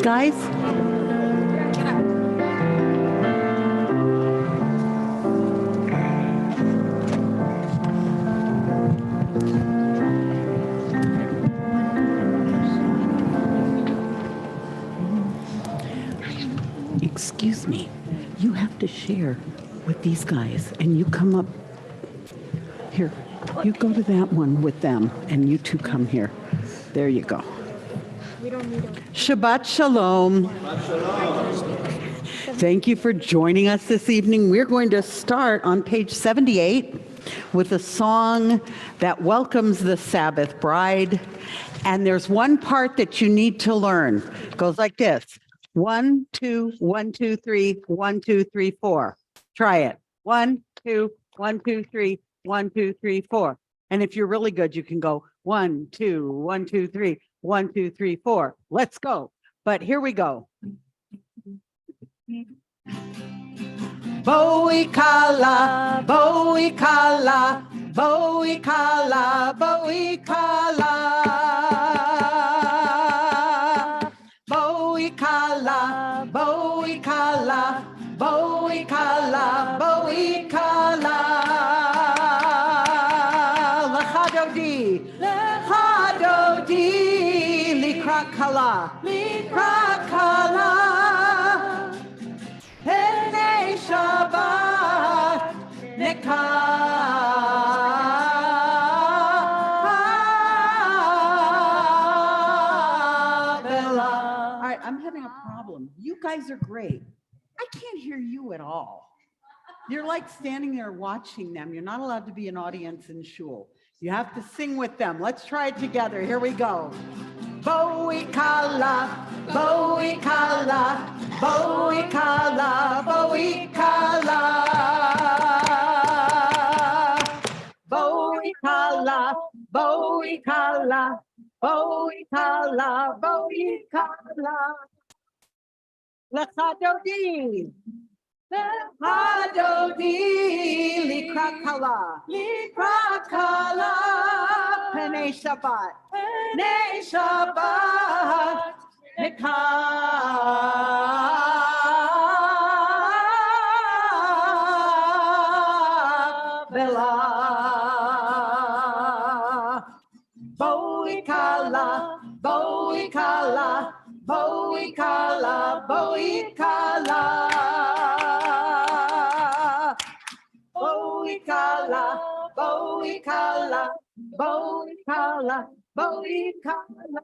Guys, excuse me, you have to share with these guys, and you come up here. You go to that one with them, and you two come here. There you go. We don't need them. Shabbat Shalom. Shabbat Shalom. Thank you for joining us this evening. We're going to start on page 78 with a song that welcomes the Sabbath bride. And there's one part that you need to learn. It goes like this. 1, 2, 1, 2, 3, 1, 2, 3, 4. Try it. 1, 2, 1, 2, 3, 1, 2, 3, 4. And if you're really good, you can go 1, 2, 1, 2, 3, 1, 2, 3, 4. Let's go. But here we go. Boikala, boikala, boikala, boikala. Boikala, boikala, boikala, boikala. Lechadodi, lechadodi, likrakala, likrakala. Pene Shabbat, nekah. I'm having a problem. You guys are great. I can't hear you at all. You're like standing there watching them. You're not allowed to be an audience in shul. You have to sing with them. Let's try it together. Here we go. Boikala, boikala, boikala, boikala. Boikala, boikala. Boikala, boikala. Lechadodi, lechadodi, likrakala, likrakala. Pene Shabbat, pene Shabbat, nekah. Boikala, boikala, boikala, boikala. Boikala, boikala, boikala, boikala.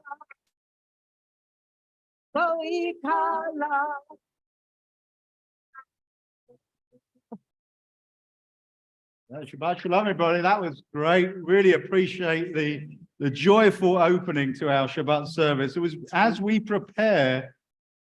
Boikala. Shabbat Shalom, everybody. That was great. Really appreciate the joyful opening to our Shabbat service. It was as we prepare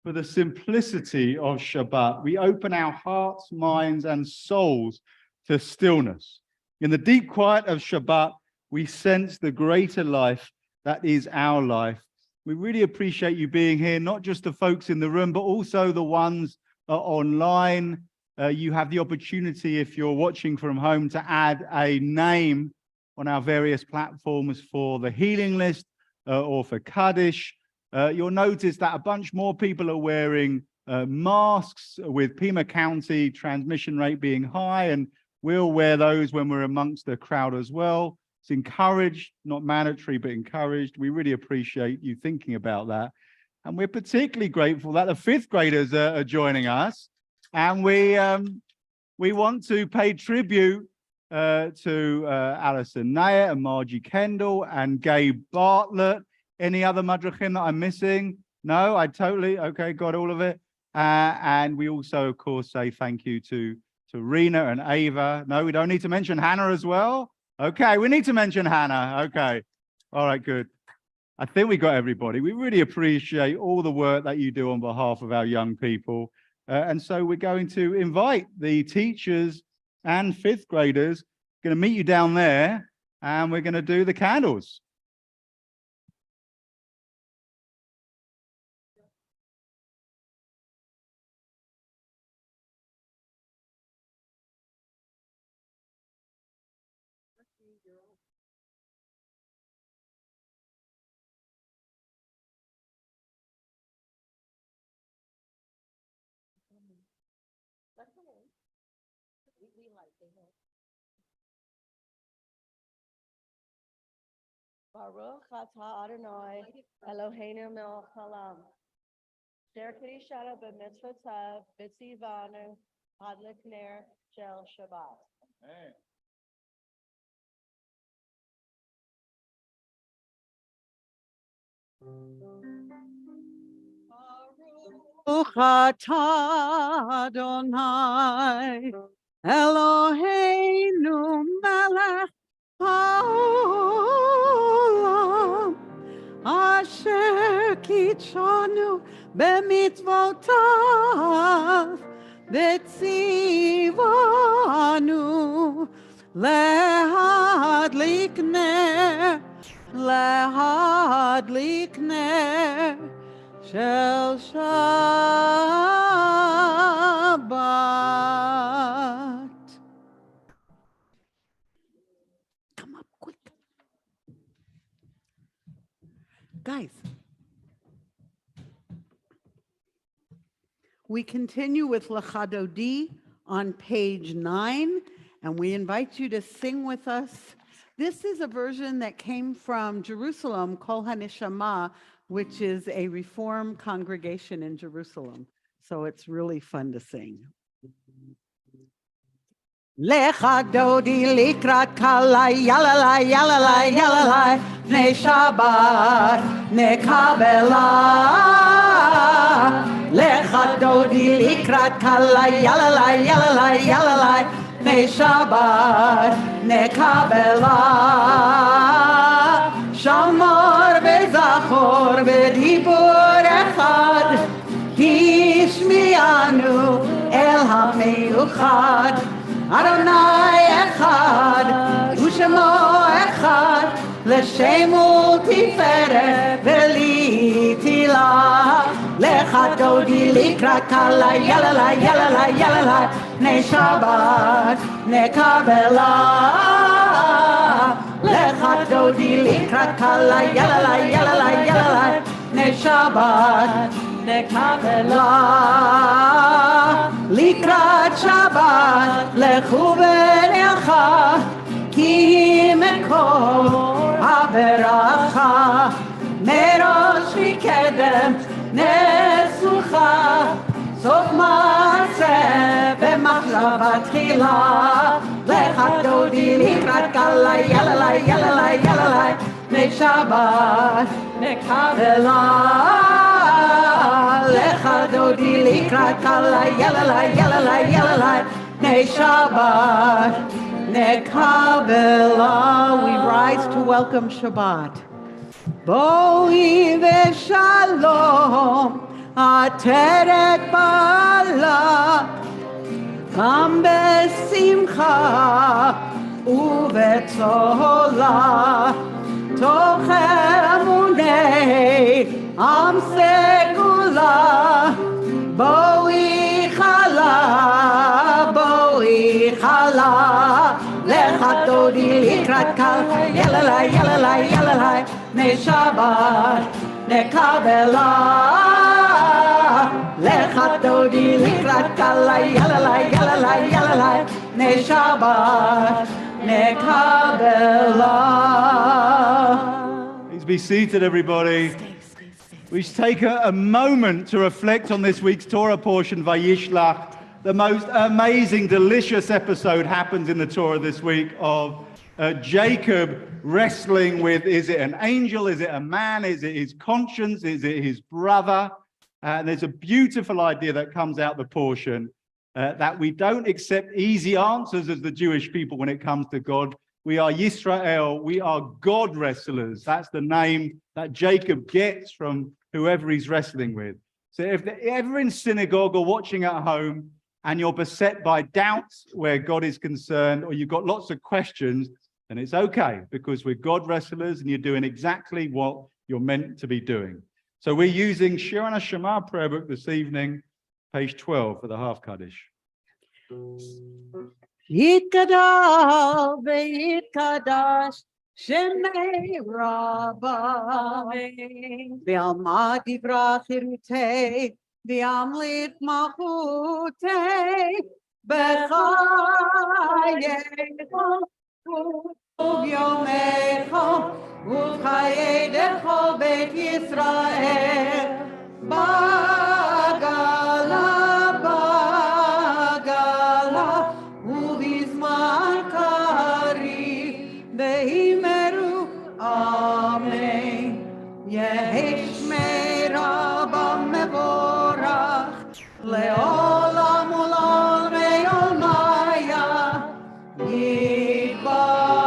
for the simplicity of Shabbat, we open our hearts, minds, and souls to stillness. In the deep quiet of Shabbat, we sense the greater life that is our life. We really appreciate you being here, not just the folks in the room, but also the ones online. You have the opportunity, if you're watching from home, to add a name on our various platforms for the healing list or for Kaddish. You'll notice that a bunch more people are wearing masks with Pima County transmission rate being high, and we'll wear those when we're amongst the crowd as well. It's encouraged, not mandatory, but encouraged. We really appreciate you thinking about that. And we're particularly grateful that the fifth graders are joining us. And we want to pay tribute to Alison Nair and Margie Kendall and Gabe Bartlett. Any other madrachim that I'm missing? No, okay, got all of it. And we also, of course, say thank you to Rena and Ava. No, we don't need to mention Hannah as well. Okay, we need to mention Hannah. Okay, all right, good. I think we got everybody. We really appreciate all the work that you do on behalf of our young people. And so we're going to invite the teachers and fifth graders, going to meet you down there, and we're going to do the candles. Baruch atah Adonai Eloheinu melech haolam. Asher kiddushanu b'mitzvotav v'tzivanu ad l'kner shel Shabbat. Baruch atah Adonai Eloheinu melech haolam asher kitshanu b'mitzvotav v'tzivanu lehadlik ner shel Shabbat. Come up quick. Guys, we continue with Lachadodi on page 9, and we invite you to sing with us. This is a version that came from Jerusalem, Kol HaNeshama, which is a Reform congregation in Jerusalem. So it's really fun to sing. Lecha dodi likrat kala yalalai yalalai yalalai Pnei Shabbat nekabela. Lecha dodi likrat kala yalalai yalalai yalalai Pnei Shabbat nekabela. Shamor vezachor v'dibur echad Hishmianu el ha-meuchad Adonai echad u'shemo echad L'shem u'tiferet v'li tilah Lecha dodi likrat kala yalalai yalalai yalalai Pnei Shabbat nekabela. Lecha dodi likrat kala yalalai yalalai yalalai Pnei Shabbat nekabela. Likrat Shabbat lechu v'necha ki mekol haberacha merosh mikedem nesucha sof ma'aseh v'machshava tchila. Lecha dodi likrat kala yalalai yalalai yalalai Pnei Shabbat nekabela. Lecha dodi likrat kala yalalai yalalai yalalai Pnei Shabbat nekabela. We rise to welcome Shabbat. Boi v'shalom ateret bala Kam besimcha uvetzola toch emunei am segula boi chala lecha dodi likrat kala yalalai yalalai yalalai Pnei Shabbat nekabela. Lecha dodi likrat kala yalalai yalalai yalalai ne Shabbat ne kabela. Please be seated, everybody. We should take a moment to reflect on this week's Torah portion, Vayishlach. The most amazing, delicious episode happens in the Torah this week of Jacob wrestling with, is it an angel, is it a man, is it his conscience, is it his brother? And there's a beautiful idea that comes out the portion that we don't accept easy answers as the Jewish people when it comes to God. We are Yisrael, we are God wrestlers. That's the name that Jacob gets from whoever he's wrestling with. So if you're ever in synagogue or watching at home and you're beset by doubts where God is concerned, or you've got lots of questions, then it's okay, because we're God wrestlers and you're doing exactly what you're meant to be doing. So we're using Shir HaShema prayer book this evening, page 12 for the half Kaddish. Yitkadal ve'yitkadash Shemei Rabbi Ve'alma divrach hirutei Ve'amlit malchutei B'chayecho U'v'yomecho U'v'chayei dechol Beit Yisrael Bagala Bagala U'v'zman karib Ve'imeru Amen Yehi Shmei Rabba mevorach Le'olam u'l'olmei olmaya Yitbarach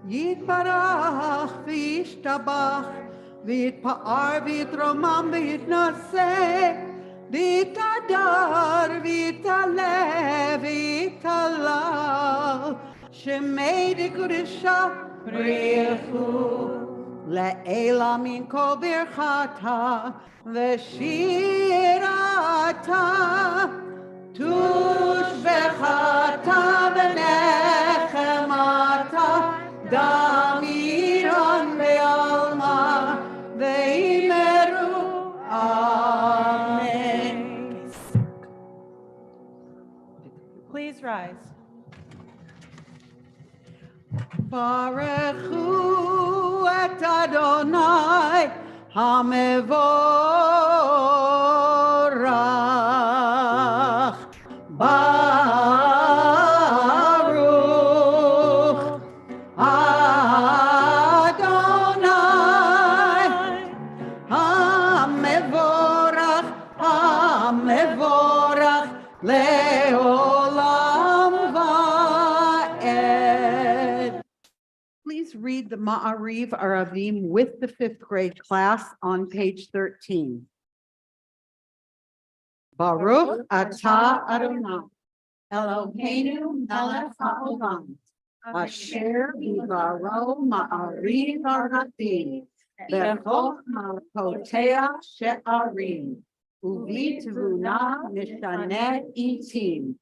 Yitbarach v'yishtabach V'yitpa'ar v'yitromam v'yitnaseh V'yitadar v'yitaleh v'yitalal Shemei d'Kudisha Brichu Le'ela min kol birchata V'shirata Tushbechata v'nechemata Damiron ve'alma Ve'imeru Amen. Please rise. Baruchu et Adonai HaMevorach Baruch Adonai HaMevorach HaMevorach Le'olam Va'ed. Please read the Ma'ariv Aravim with the 5th grade class on page 13. Baruch atah Adonai, Eloheinu melech haolam, asher bivaro Ma'ariv Aravim, bechol malkotea she'arim, uvitvuna mishaneh itim,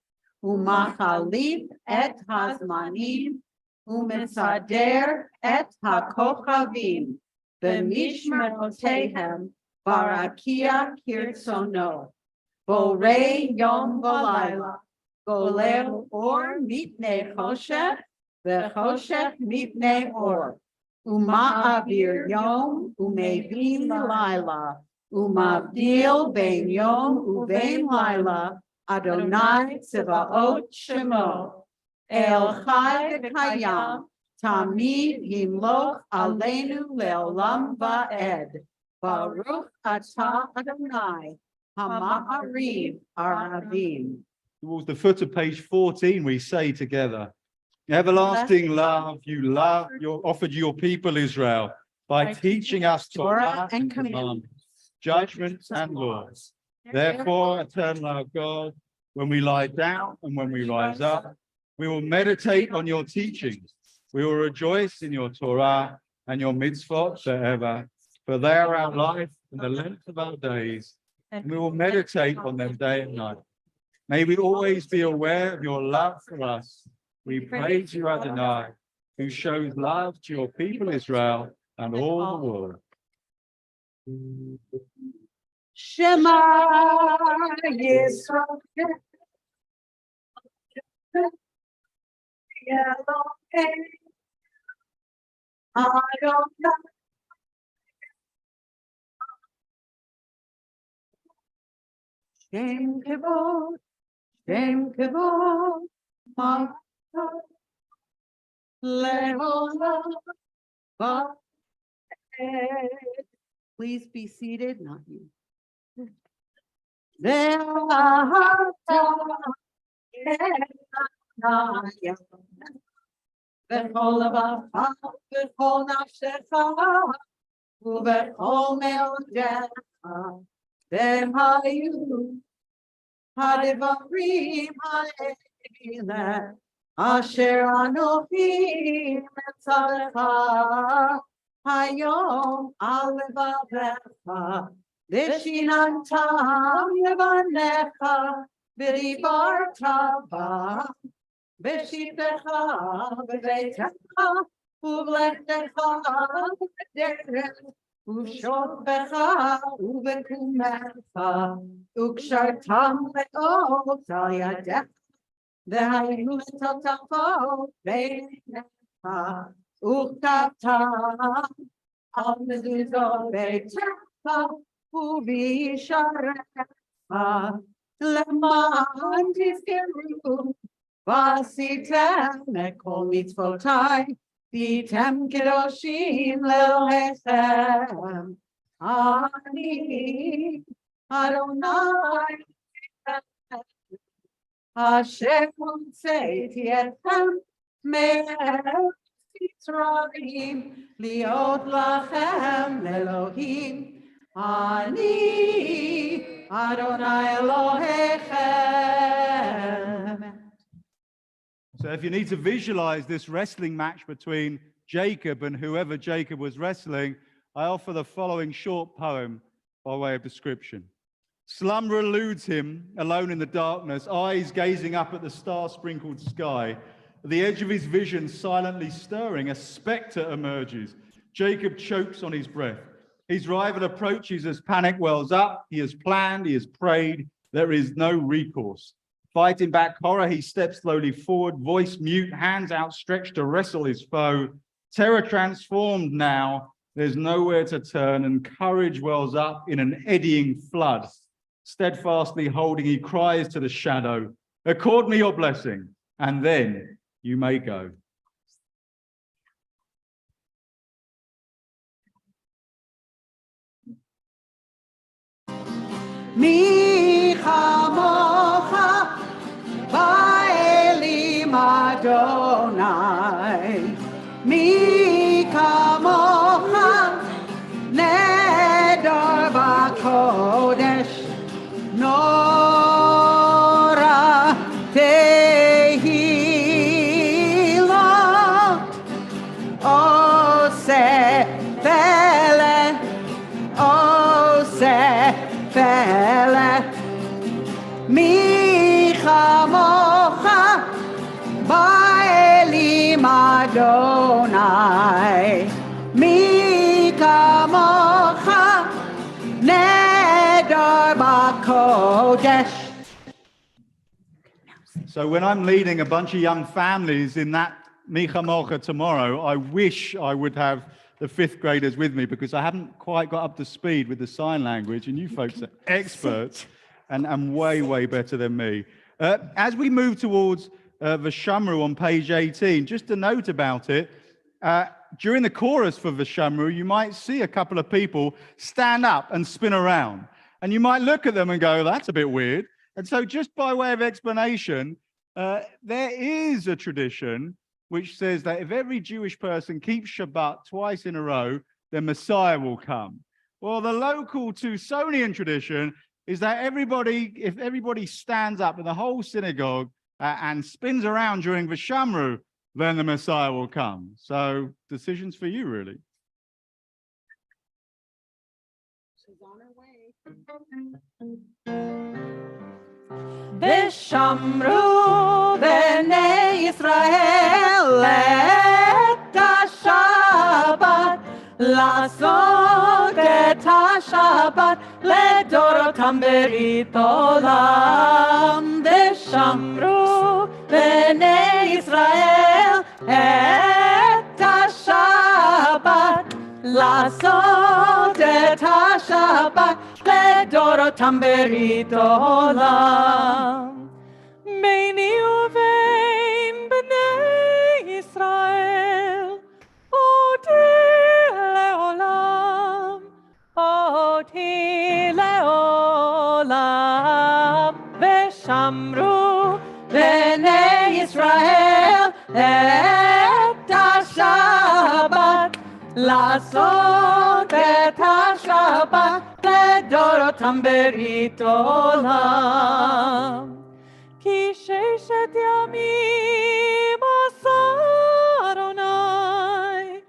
umachalif et hazmanim, Umesader et hakochavim, b'mishmerotehem barakia kirtsono, borei yom v'layla, golel or mipnei choshech, v'choshech mipnei or, uma'avir yom u'mevin layla, umavdil bein yom u'bein layla, Adonai tzevaot shemo. El Chai V'Kayam, Tamid Yimloch Aleinu Le'olam Va'ed. Baruch Atah Adonai, HaMa'ariv Aravim. Towards the foot of page 14, we say together, everlasting love, you offered your people Israel by teaching us Torah and commandments, judgments and laws. Therefore, eternal our God, when we lie down and when we rise up, we will meditate on your teachings. We will rejoice in your Torah and your mitzvot forever, for they are our life and the length of our days, and we will meditate on them day and night. May we always be aware of your love for us. We praise you, Adonai, who shows love to your people Israel and all the world. Shema Yisrael Elohim Adonai Shem Kavod Malchut Leolam Vaed. Please be seated, not you. בכל לבבך ובכל נפשך ובכל מאודך והיו הדברים האלה אשר אנוכי מצווך היום על לבבך ושיננתם לבניך ודיברת בם בשיטתך בביתך ובלכתך בדרך ובשוכבך ובקומך וקשרתם מאוד על ידך והיו לטוטפות בעיניך וכתבתם על מזוזות ביתך ובישעריך למען תזכרו ועשיתם מכל מצוותיי והייתם קדושים לאלוהיכם אני אדוני אשר הוצאתי אתכם מארץ מצרים להיות לכם לאלוהים אני אדוני אלוהיכם. So if you need to visualize this wrestling match between Jacob and whoever Jacob was wrestling, I offer the following short poem by way of description. Slumber eludes him, alone in the darkness, eyes gazing up at the star-sprinkled sky. At the edge of his vision, silently stirring, a spectre emerges. Jacob chokes on his breath. His rival approaches as panic wells up. He has planned, he has prayed. There is no recourse. Fighting back horror, he steps slowly forward, voice mute, hands outstretched to wrestle his foe. Terror transformed now, there's nowhere to turn, and courage wells up in an eddying flood. Steadfastly holding, he cries to the shadow, accord me your blessing, and then you may go. מי כמוך באלים אדוני, מי כמוך נדר בקודש, נורא תהילות, עושה פלא, עושה פלא, מי כמוך באלים אדוני, מי כמוך נדר בקודש. So when I'm leading a bunch of young families in that Micha Mocha tomorrow, I wish I would have the fifth graders with me because I haven't quite got up to speed with the sign language, and you folks are experts and way, way better than me. As we move towards Vashamru on page 18, just a note about it, during the chorus for Vashamru, you might see a couple of people stand up and spin around, and you might look at them and go, that's a bit weird. And so just by way of explanation, there is a tradition which says that if every Jewish person keeps Shabbat twice in a row, then Messiah will come. Well, the local Tucsonian tradition is that if everybody stands up in the whole synagogue and spins around during Vashamru, then the Messiah will come. So decisions for you, really. She's on her way. ושמרו בני ישראל את השבת, לעשות את השבת לדורותם ברית עולם, ושמרו בני ישראל את השבת, לעשות את השבת לדורותם ברית עולם. ביני ובין בני ישראל אותי לעולם, אותי לעולם, ושמרו בני ישראל את השבת, לעשות את השבת לדורותם ברית עולם. כי ששת ימים עשה אדוני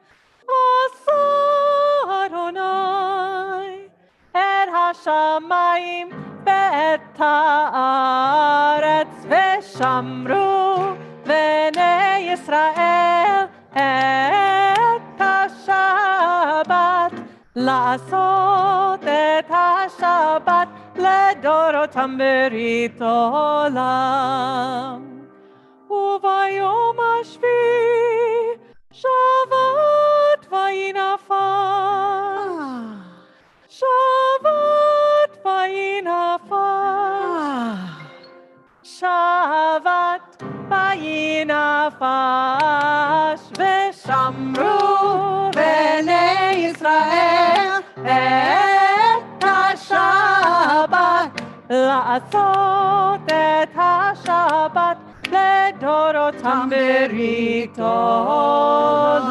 את השמיים ואת הארץ, ושמרו בני ישראל את השבת, לעשות את השבת לדורותם ברית עולם. וביום השביעי שבת ויהי נפש, שבת ויהי נפש, שבת ויהי נפש, ושמרו בני ישראל את השבת, לעשות את השבת לדורותם ברית עולם.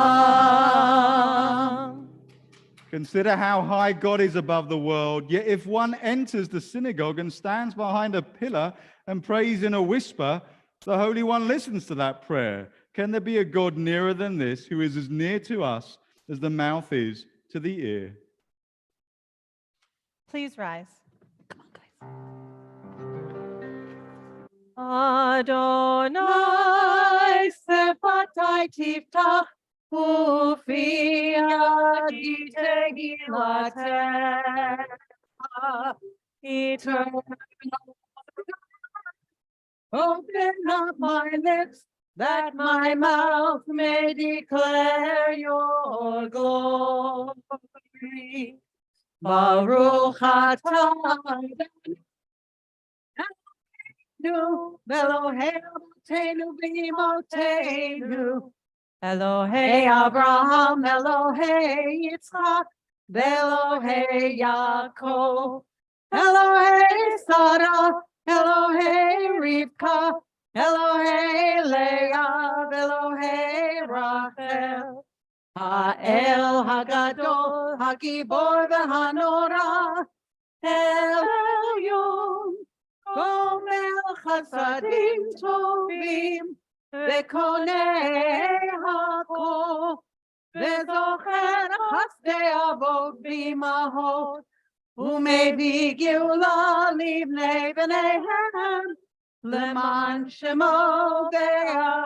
Consider how high God is above the world. Yet if one enters the synagogue and stands behind a pillar and prays in a whisper, the Holy One listens to that prayer. Can there be a God nearer than this, who is as near to us as the mouth is to the ear? Please rise. Come on, guys. Adonai sefatai tiftach ufi adi tegilatecha. Eternal, open up my lips, that my mouth may declare your glory. Baruch atah Elohei Avotenu v'imotenu, Elohei Abraham, Elohei Yitzchak, Elohei Yaakov, Elohei Sarah, Elohei Rivka, Elohei Leah, Elohei Rachel, Ha'el Hagadol, Hagibor v'Hanora, El Elyon, Gomel Chasadim Tovim, Vekonei Hakol, Vezocher Chasdei Avot v'Imahot, Umevi Geula Livnei B'neihem, Leman Shemo Be'ah,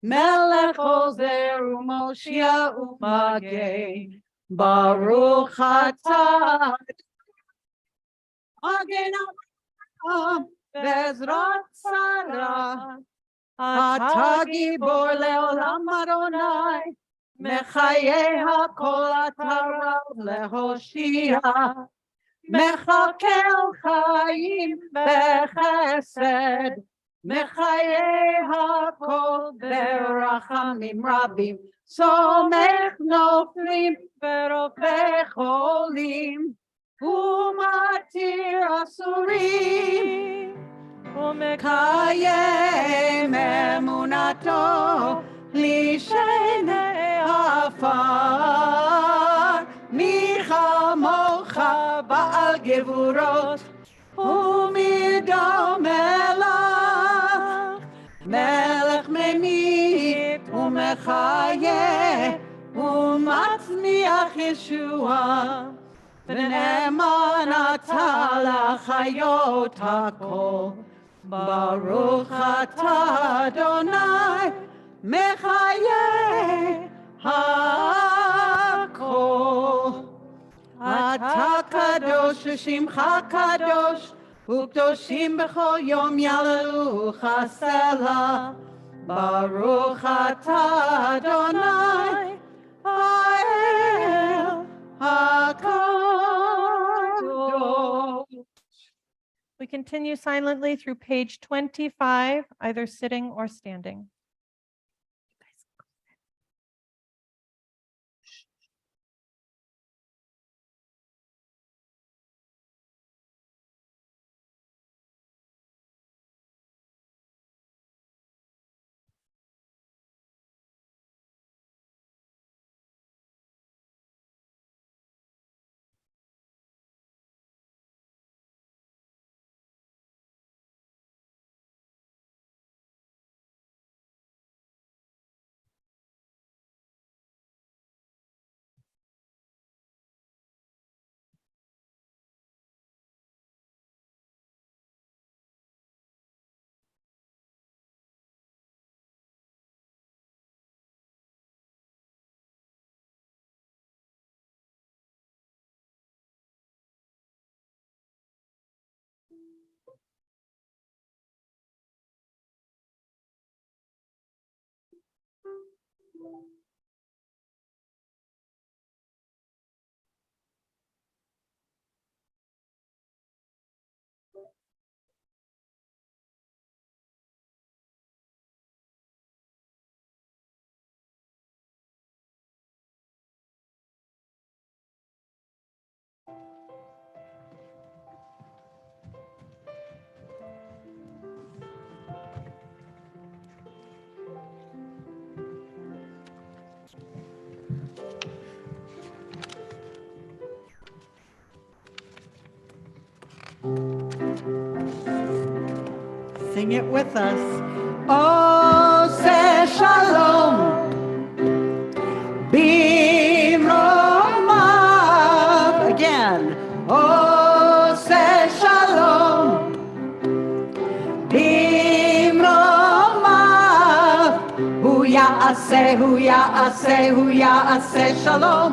Melech Ozer u'Moshia u'Magen, Baruch atah Magen Avraham Bezrat Sarah, Atah Gibor Leolam Adonai, Mechayeh HaKol Atah Rav Lehoshia, Mechakel Chaim Bechesed, Mechayeh HaKol Berachamim Rabim, Somech Noflim Verofeh Cholim, Umatir Asurim, Umekayem Emunato Lishenei Afar, Michamocha Baal Gevurot Umidom Melach, Melech Menit Umechayeh Umatzmiach Yeshua, V'ne'eman atah lachayot hakol, Baruch atah Adonai mechayeh hakol. אתה קדוש ושמך קדוש, וקדושים בכל יום יעללוך סלע. ברוך אתה אדוני, האל הקדוש. We continue silently through page 25, either sitting or standing. Sing it with us. Oh, say shalom. Bimromav. Again. Oh, say shalom. Bimromav. Hu ya'aseh, hu ya'aseh, hu ya'aseh shalom.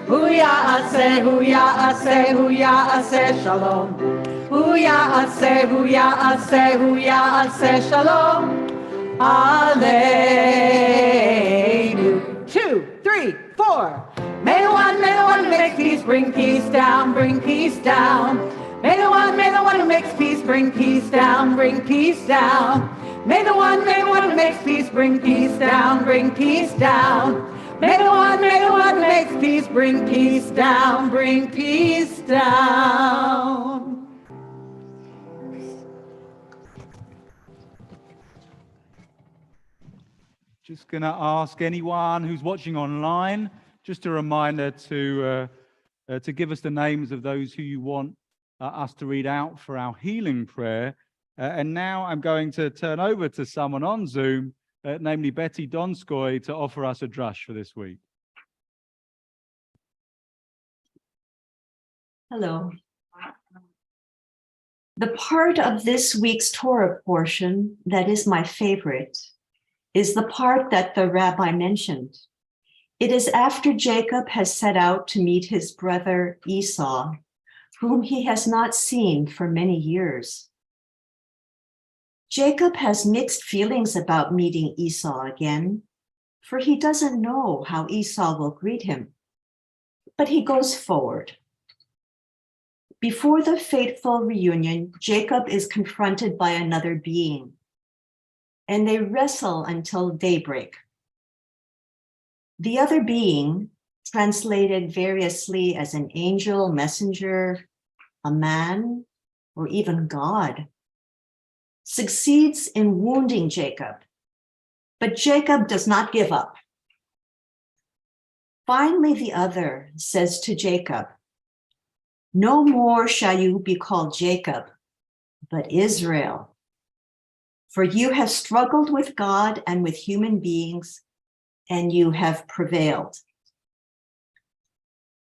Hu ya'aseh, hu ya'aseh, hu ya'aseh shalom. Hu ya'aseh, hu ya'aseh, hu ya'aseh shalom aleinu. 2, 3, 4. May the one who makes peace bring peace down, bring peace down. May the one who makes peace bring peace down, bring peace down. May the one who makes peace bring peace down, bring peace down. May the one who makes peace bring peace down, bring peace down. Just going to ask anyone who's watching online, just a reminder to give us the names of those who you want us to read out for our healing prayer. And now I'm going to turn over to someone on Zoom, namely Betty Donskoy, to offer us a drush for this week. Hello. The part of this week's Torah portion that is my favorite is the part that the rabbi mentioned. It is after Jacob has set out to meet his brother Esau, whom he has not seen for many years. Jacob has mixed feelings about meeting Esau again, for he doesn't know how Esau will greet him, but he goes forward. Before the fateful reunion, Jacob is confronted by another being, and they wrestle until daybreak. The other being, translated variously as an angel, messenger, a man, or even God, succeeds in wounding Jacob, but Jacob does not give up. Finally, the other says to Jacob, "No more shall you be called Jacob, but Israel. For you have struggled with God and with human beings, and you have prevailed."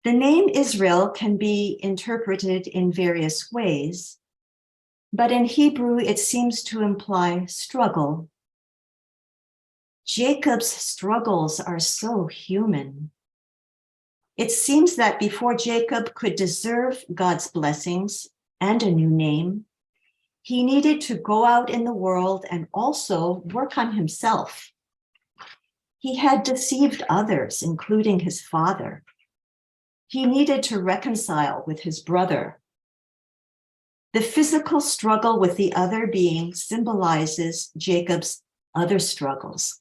The name Israel can be interpreted in various ways, but in Hebrew it seems to imply struggle. Jacob's struggles are so human. It seems that before Jacob could deserve God's blessings and a new name, he needed to go out in the world and also work on himself. He had deceived others, including his father. He needed to reconcile with his brother. The physical struggle with the other being symbolizes Jacob's other struggles.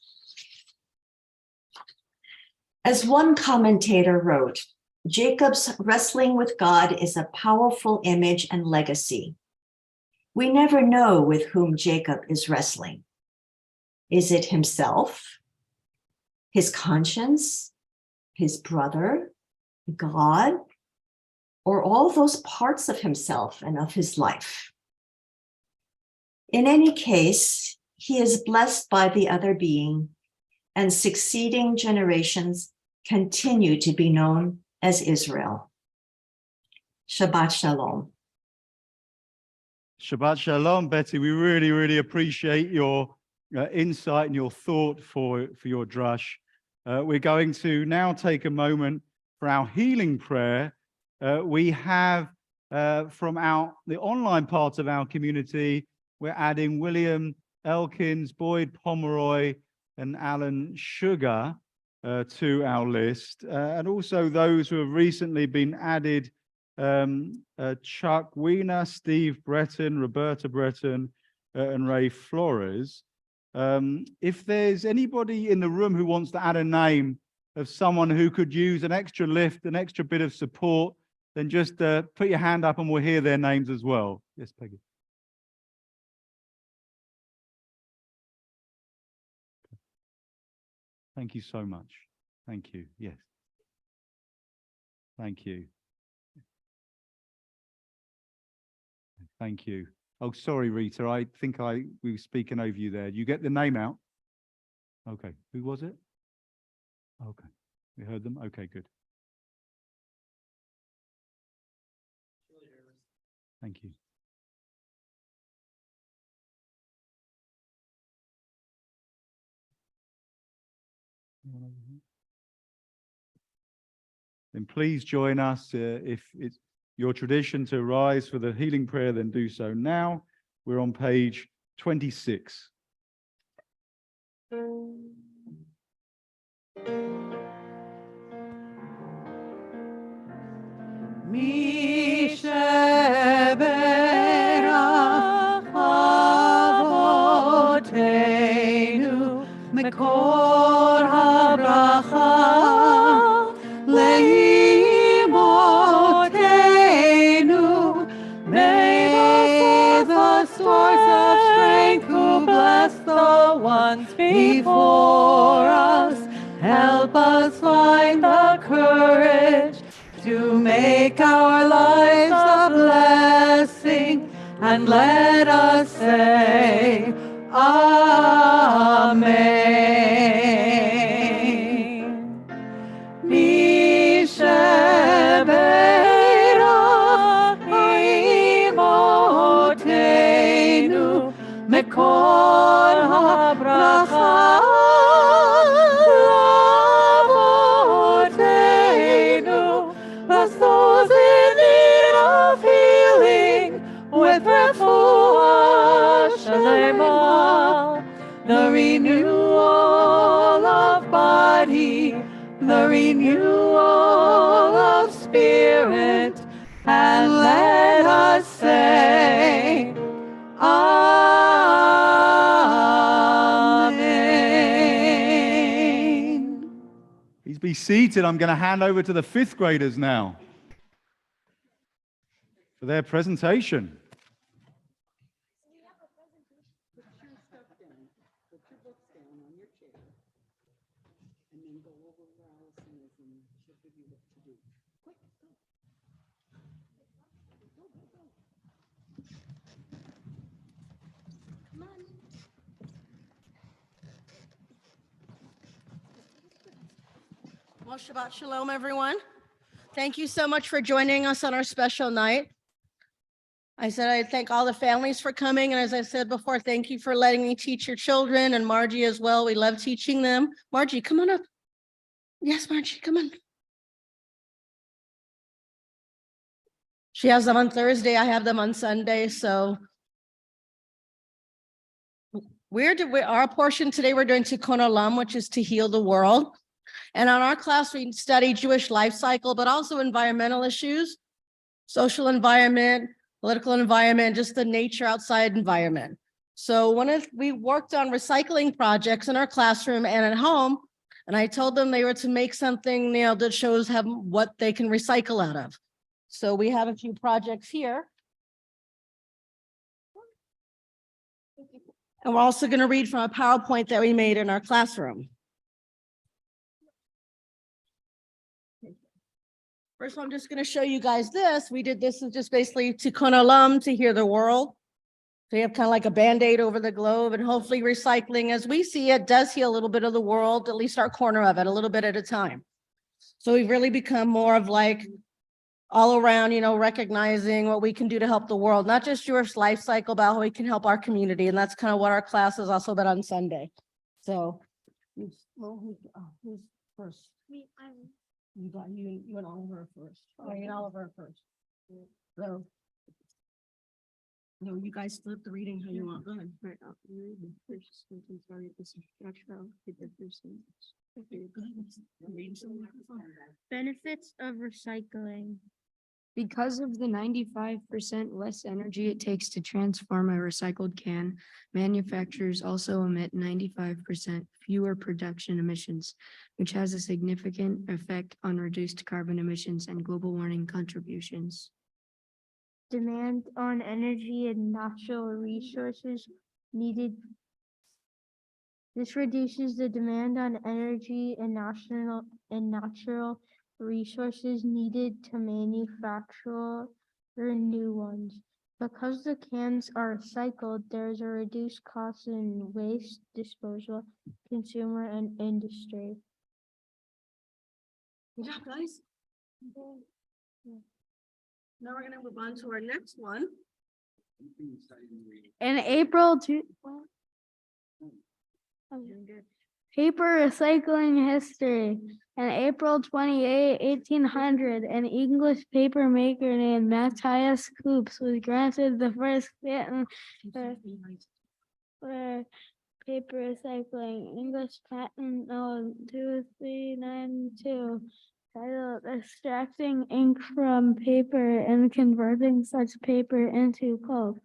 As one commentator wrote, Jacob's wrestling with God is a powerful image and legacy. We never know with whom Jacob is wrestling. Is it himself, his conscience, his brother, God, or all those parts of himself and of his life? In any case, he is blessed by the other being, and succeeding generations continue to be known as Israel. Shabbat Shalom. Shabbat Shalom, Betty. We really, really appreciate your insight and your thought for your drush. We're going to now take a moment for our healing prayer. We have from the online part of our community, we're adding William Elkins, Boyd Pomeroy, and Alan Sugar to our list. And also those who have recently been added, Chuck Wiener, Steve Breton, Roberta Breton, and Ray Flores. If there's anybody in the room who wants to add a name of someone who could use an extra lift, an extra bit of support, then just put your hand up and we'll hear their names as well. Yes, Peggy. Thank you so much. Thank you. Yes. Thank you. Thank you. Oh, sorry, Rita. I think we were speaking over you there. You get the name out? Okay. Who was it? Okay. We heard them? Okay, good. Thank you. Then please join us. If it's your tradition to rise for the healing prayer, then do so now. We're on page 26. מקור הברכה לאמותינו. May the source of strength who bless the ones before us help us find the courage to make our lives a blessing, and let us say Amen. Misheberach imotenu mekol habracha lavotenu. Bless those in need of healing with refuah shlema, the renewal of body, the renewal of spirit, and let us say Amen. Please be seated. I'm going to hand over to the 5th graders now for their presentation. Well, Shabbat Shalom, everyone. Thank you so much for joining us on our special night. I said I'd thank all the families for coming. And as I said before, thank you for letting me teach your children, and Margie as well. We love teaching them. Margie, come on up. Yes, Margie, come on. She has them on Thursday. I have them on Sunday. So our portion today, we're doing Tikkun Olam, which is to heal the world. And on our class, we study Jewish life cycle, but also environmental issues, social environment, political environment, just the nature outside environment. So we worked on recycling projects in our classroom and at home, and I told them they were to make something, that shows what they can recycle out of. So we have a few projects here. And we're also going to read from a PowerPoint that we made in our classroom. First, I'm just going to show you guys this. We did this is just basically Tikkun Olam, to hear the world. So you have kind of like a Band-Aid over the globe, and hopefully recycling, as we see it, does heal a little bit of the world, at least our corner of it, a little bit at a time. So we've really become more of like all around, recognizing what we can do to help the world, not just Jewish life cycle, but how we can help our community. And that's kind of what our class is also about on Sunday. So, who's first? Me, you and Oliver first. Oh, you and Oliver first. So, no, you guys flip the reading how you want. Go ahead. Right, I'll read the first sentence. Sorry, this is natural. Benefits of recycling. Because of the 95% less energy it takes to transform a recycled can, manufacturers also emit 95% fewer production emissions, which has a significant effect on reduced carbon emissions and global warming contributions. Demand on energy and natural resources needed. This reduces the demand on energy and natural resources needed to manufacture new ones. Because the cans are recycled, there is a reduced cost in waste disposal, consumer, and industry. Good job, guys. Now we're going to move on to our next one. In April, paper recycling history. On April 28, 1800, an English paper maker named Matthias Coops was granted the first patent for paper recycling. English patent no. 2392, titled Extracting Ink from Paper and Converting Such Paper into Pulp.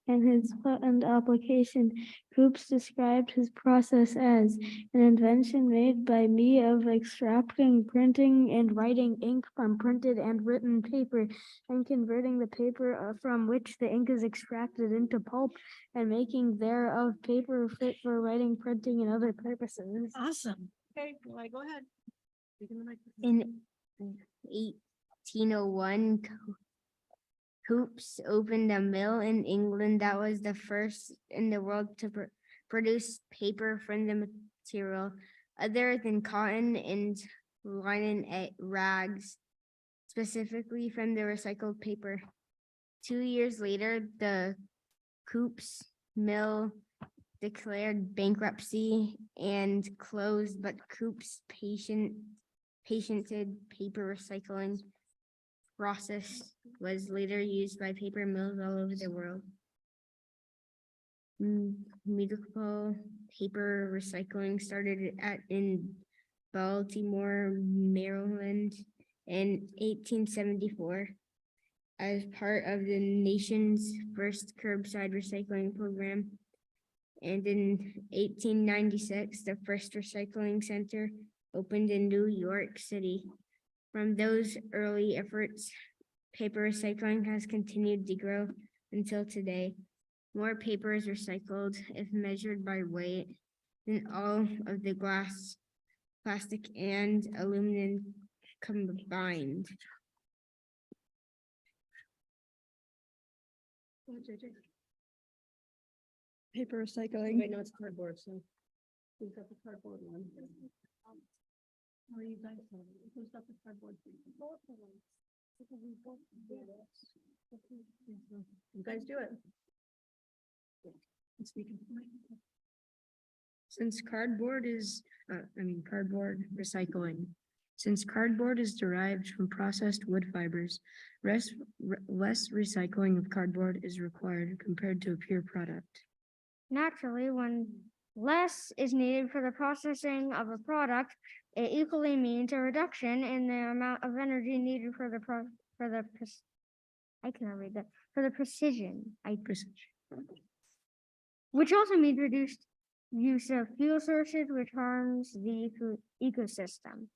In his patent application, Coops described his process as an invention made by me of extracting, printing, and writing ink from printed and written paper, and converting the paper from which the ink is extracted into pulp, and making thereof paper fit for writing, printing, and other purposes. Awesome. Okay, go ahead. In 1801, Coops opened a mill in England that was the first in the world to produce paper from the material other than cotton and linen rags, specifically from the recycled paper. 2 years later, the Coops mill declared bankruptcy and closed, but Coops' patented paper recycling process was later used by paper mills all over the world. Medical paper recycling started in Baltimore, Maryland in 1874 as part of the nation's first curbside recycling program. And in 1896, the first recycling center opened in New York City. From those early efforts, paper recycling has continued to grow until today. More paper is recycled, if measured by weight, than all of the glass, plastic, and aluminum combined. Paper recycling. Wait, no, it's cardboard, so we've got the cardboard one. Where you guys have it? Who's got the cardboard? You guys do it. Since cardboard is, cardboard recycling. Since cardboard is derived from processed wood fibers, less recycling of cardboard is required compared to a pure product. Naturally, when less is needed for the processing of a product, it equally means a reduction in the amount of energy needed for the precision. Which also means reduced use of fuel sources, which harms the ecosystem.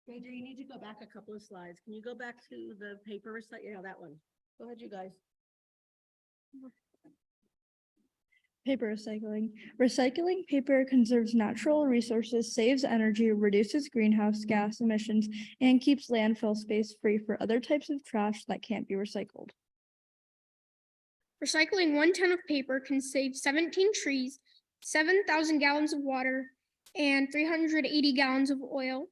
JJ, you need to go back a couple of slides. Can you go back to the paper recycle? Yeah, that one. Go ahead, you guys. Paper recycling. Recycling paper conserves natural resources, saves energy, reduces greenhouse gas emissions, and keeps landfill space free for other types of trash that can't be recycled. Recycling 1 ton of paper can save 17 trees, 7,000 gallons of water, and 380 gallons of oil,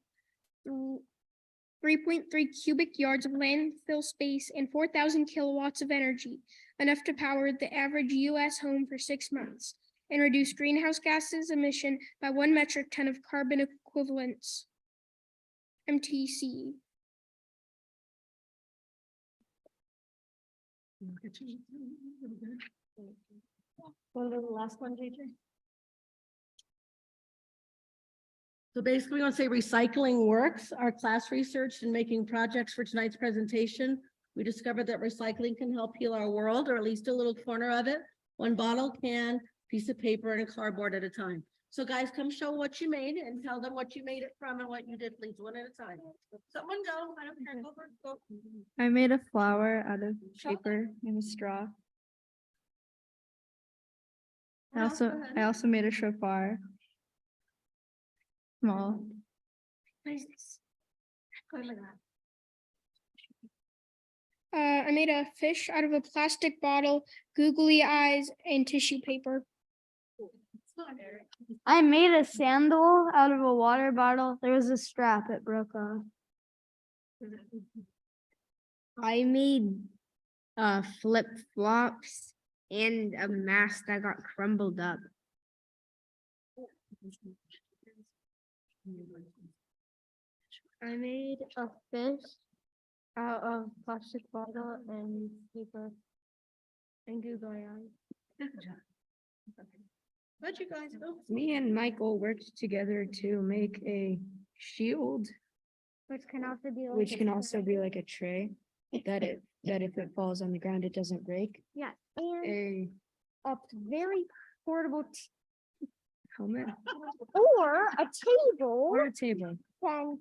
3.3 cubic yards of landfill space, and 4,000 kilowatts of energy, enough to power the average U.S. home for 6 months, and reduce greenhouse gases emission by 1 metric ton of carbon equivalents, MTC. Want to go to the last one, JJ? So basically, we want to say recycling works. Our class research in making projects for tonight's presentation, we discovered that recycling can help heal our world, or at least a little corner of it. 1 bottle, can, piece of paper, and a cardboard at a time. So guys, come show what you made and tell them what you made it from and what you did, please, one at a time. Someone go, I don't care, go. I made a flower out of paper and a straw. I also made a shofar. Small. What is this? I made a fish out of a plastic bottle, googly eyes, and tissue paper. I made a sandal out of a water bottle. There was a strap, it broke off. I made flip-flops and a mask that got crumbled up. I made a fish out of plastic bottle and paper and googly eyes. Where'd you guys go? Me and Michael worked together to make a shield, Which can also be like which can also be like a tray, that if it falls on the ground, it doesn't break. yeah, and A a very portable helmet or a table. or a table Can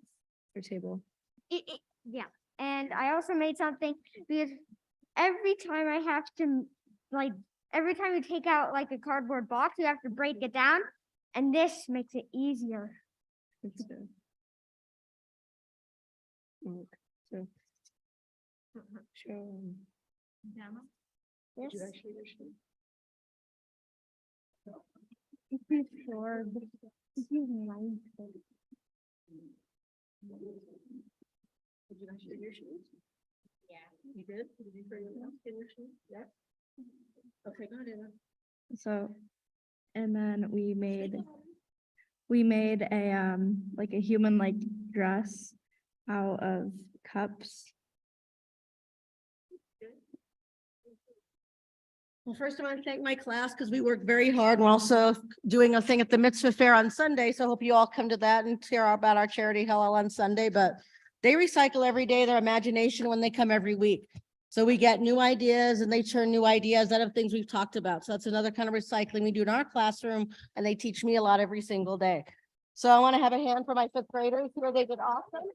or table. yeah, and I also made something because every time I have to every time you take out like a cardboard box, you have to break it down, and this makes it easier. It's so show. Yes. Sure, but this is mine. Did you guys show your shoes? Yeah. You did? Did you show your shoes? Yeah. Okay, go ahead, Anna. So, and then we made a like a human like dress out of cups. Well, first I want to thank my class because we work very hard. We're also doing a thing at the Mitzvah Fair on Sunday. So I hope you all come to that and hear about our charity hallel on Sunday. But they recycle every day, their imagination, when they come every week. So we get new ideas and they turn new ideas out of things we've talked about. So that's another kind of recycling we do in our classroom, and they teach me a lot every single day. So I want to have a hand for my 5th graders here. They did awesome.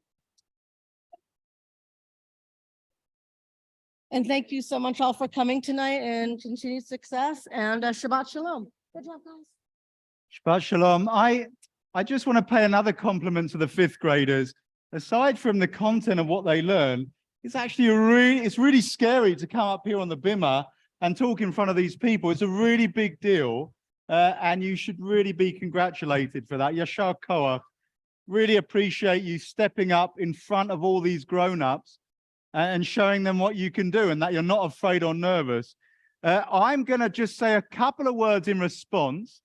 And thank you so much all for coming tonight, and continued success, and Shabbat Shalom. Good job, guys. Shabbat Shalom. I just want to pay another compliment to the 5th graders. Aside from the content of what they learn, it's actually it's really scary to come up here on the bimah and talk in front of these people. It's a really big deal, and you should really be congratulated for that. Yashar Koach. really appreciate you stepping up in front of all these grown-ups and showing them what you can do and that you're not afraid or nervous. I'm going to just say a couple of words in response,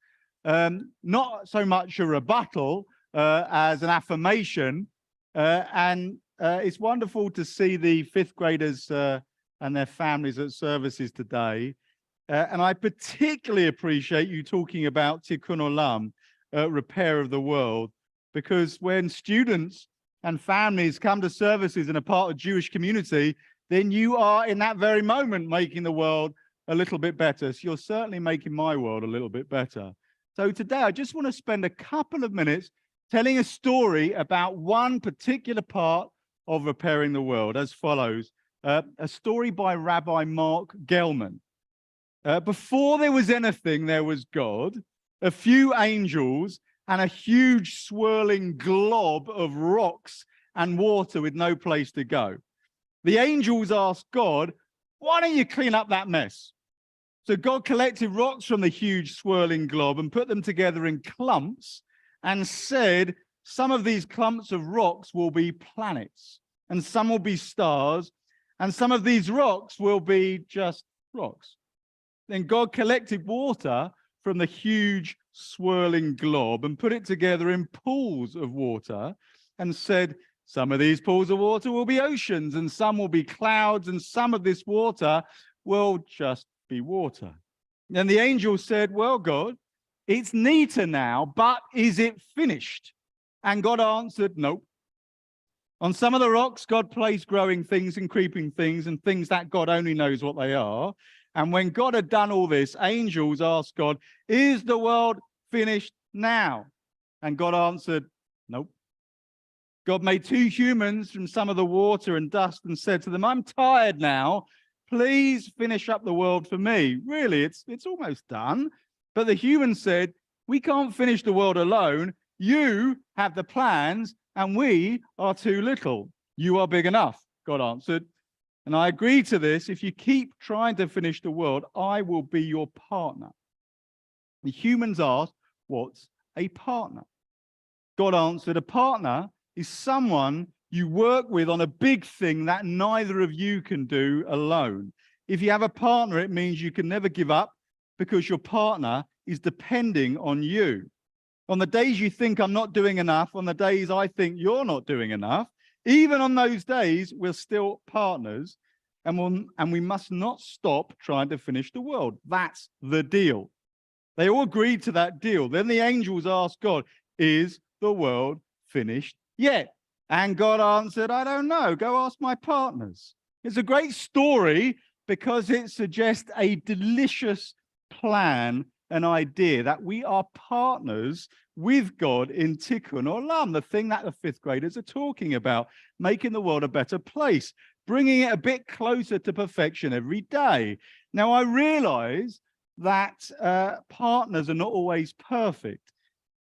not so much a rebuttal as an affirmation. It's wonderful to see the fifth graders and their families at services today. And I particularly appreciate you talking about Tikkun Olam, repair of the world, because when students and families come to services in a part of Jewish community, then you are in that very moment making the world a little bit better. So you're certainly making my world a little bit better. So today I just want to spend a couple of minutes telling a story about one particular part of repairing the world as follows. A story by Rabbi Mark Gelman. Before there was anything, there was God, a few angels, and a huge swirling glob of rocks and water with no place to go. The angels asked God, why don't you clean up that mess? So God collected rocks from the huge swirling glob and put them together in clumps and said, some of these clumps of rocks will be planets, and some will be stars, and some of these rocks will be just rocks. Then God collected water from the huge swirling glob and put it together in pools of water and said, some of these pools of water will be oceans, and some will be clouds, and some of this water will just be water. And the angel said, well, God, it's neater now, but is it finished? And God answered, nope. On some of the rocks, God placed growing things and creeping things and things that God only knows what they are. And when God had done all this, angels asked God, is the world finished now? And God answered, nope. God made two humans from some of the water and dust and said to them, I'm tired now. Please finish up the world for me. Really, it's almost done. But the humans said, we can't finish the world alone. You have the plans and we are too little. You are big enough, God answered. And I agree to this. If you keep trying to finish the world, I will be your partner. The humans asked, what's a partner? God answered, a partner is someone you work with on a big thing that neither of you can do alone. If you have a partner, it means you can never give up because your partner is depending on you. On the days you think I'm not doing enough, on the days I think you're not doing enough, even on those days, we're still partners, and we must not stop trying to finish the world. That's the deal. They all agreed to that deal. Then the angels asked God, is the world finished yet? And God answered, I don't know. Go ask my partners. It's a great story because it suggests a delicious plan, an idea that we are partners with God in Tikkun Olam, the thing that the fifth graders are talking about, making the world a better place, bringing it a bit closer to perfection every day. Now, I realize that partners are not always perfect.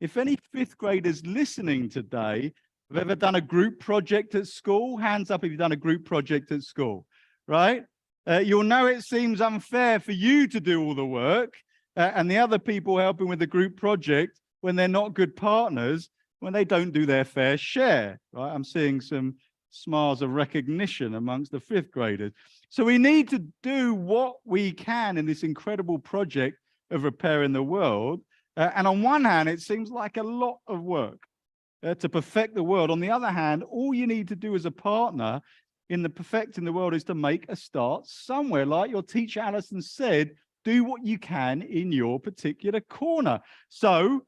If any fifth graders listening today have ever done a group project at school, hands up if you've done a group project at school, right? You'll know it seems unfair for you to do all the work and the other people helping with the group project when they're not good partners, when they don't do their fair share, right? I'm seeing some smiles of recognition amongst the fifth graders. So we need to do what we can in this incredible project of repairing the world. And on one hand, it seems like a lot of work to perfect the world. On the other hand, all you need to do as a partner in the perfecting the world is to make a start somewhere. Like your teacher Alison said, do what you can in your particular corner. So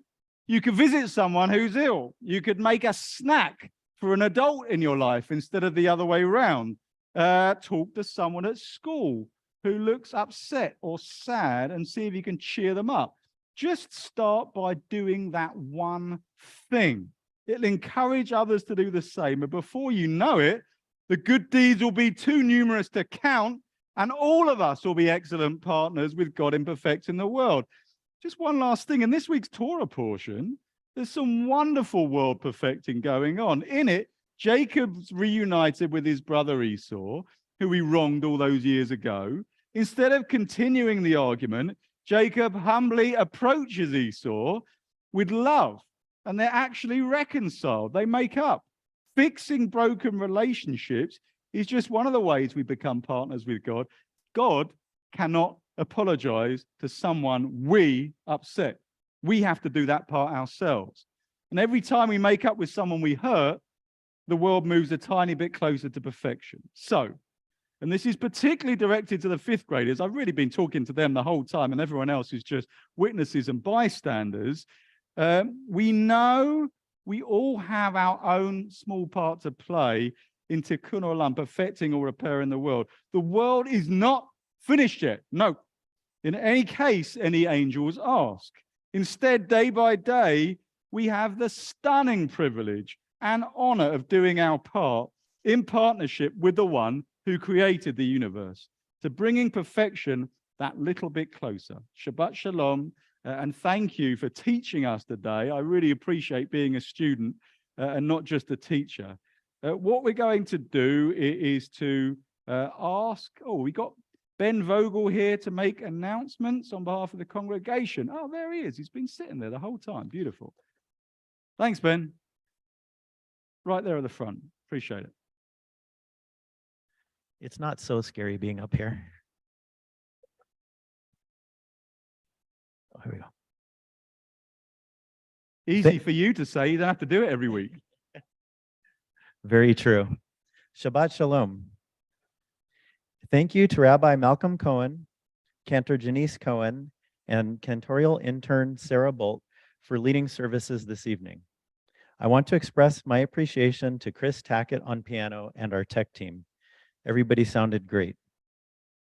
you could visit someone who's ill. You could make a snack for an adult in your life instead of the other way around. Talk to someone at school who looks upset or sad and see if you can cheer them up. Just start by doing that one thing. It'll encourage others to do the same. And before you know it, the good deeds will be too numerous to count, and all of us will be excellent partners with God in perfecting the world. Just one last thing. In this week's Torah portion, there's some wonderful world perfecting going on. In it, Jacob's reunited with his brother Esau, who he wronged all those years ago. Instead of continuing the argument, Jacob humbly approaches Esau with love and they're actually reconciled. They make up. Fixing broken relationships is just one of the ways we become partners with God. God cannot apologize to someone we upset. We have to do that part ourselves. And every time we make up with someone we hurt, the world moves a tiny bit closer to perfection. So, and this is particularly directed to the fifth graders. I've really been talking to them the whole time, and everyone else is just witnesses and bystanders. We know we all have our own small part to play in tikkun olam, perfecting or repairing the world. The world is not finished yet. No. In any case, any angels ask. Instead, day by day, we have the stunning privilege and honor of doing our part in partnership with the one who created the universe, to bringing perfection that little bit closer. Shabbat Shalom, and thank you for teaching us today. I really appreciate being a student and not just a teacher. What we're going to do is to ask, we got Ben Vogel here to make announcements on behalf of the congregation. Oh, there he is. He's been sitting there the whole time. Beautiful. Thanks, Ben. Right there at the front. Appreciate it. It's not so scary being up here. Oh, here we go. Easy for you to say. You don't have to do it every week. Very true. Shabbat Shalom. Thank you to Rabbi Malcolm Cohen, Cantor Janice Cohen, and cantorial intern Sarah Bolt for leading services this evening. I want to express my appreciation to Chris Tackett on piano and our tech team. Everybody sounded great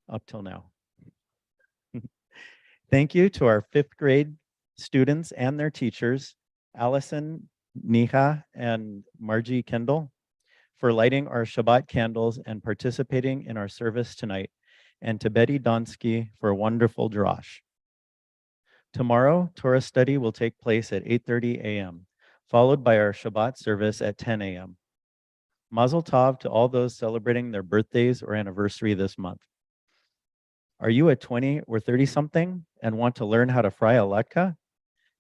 up till now. Thank you to our fifth grade students and their teachers, Allison, Niha, and Margie Kendall, for lighting our Shabbat candles and participating in our service tonight, and to Betty Donsky for a wonderful drosh. Tomorrow, Torah study will take place at 8:30 a.m., followed by our Shabbat service at 10 a.m. Mazel tov to all those celebrating their birthdays or anniversary this month. Are you a 20 or 30-something and want to learn how to fry a latke?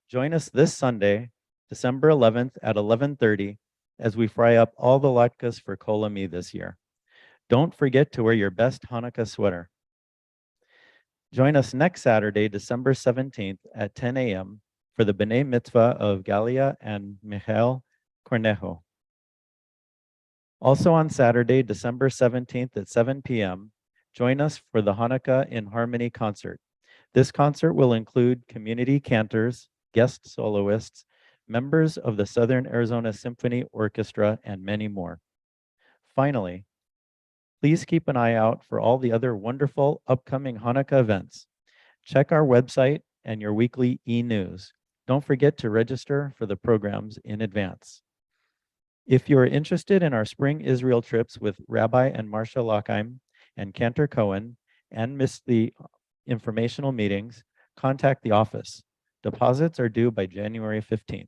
Join us this Sunday, December 11th at 11:30 as we fry up all the latkes for Kol Ami this year. Don't forget to wear your best Hanukkah sweater. Join us next Saturday, December 17th at 10 a.m. for the B'nai Mitzvah of Galia and Michael Cornejo. Also on Saturday, December 17th at 7 p.m., join us for the Hanukkah in Harmony concert. This concert will include community cantors, guest soloists, members of the Southern Arizona Symphony Orchestra, and many more. Finally, please keep an eye out for all the other wonderful upcoming Hanukkah events. Check our website and your weekly e-news. Don't forget to register for the programs in advance. If you are interested in our spring Israel trips with Rabbi and Marcia Lockheim and Cantor Cohen and miss the informational meetings, contact the office. Deposits are due by January 15th.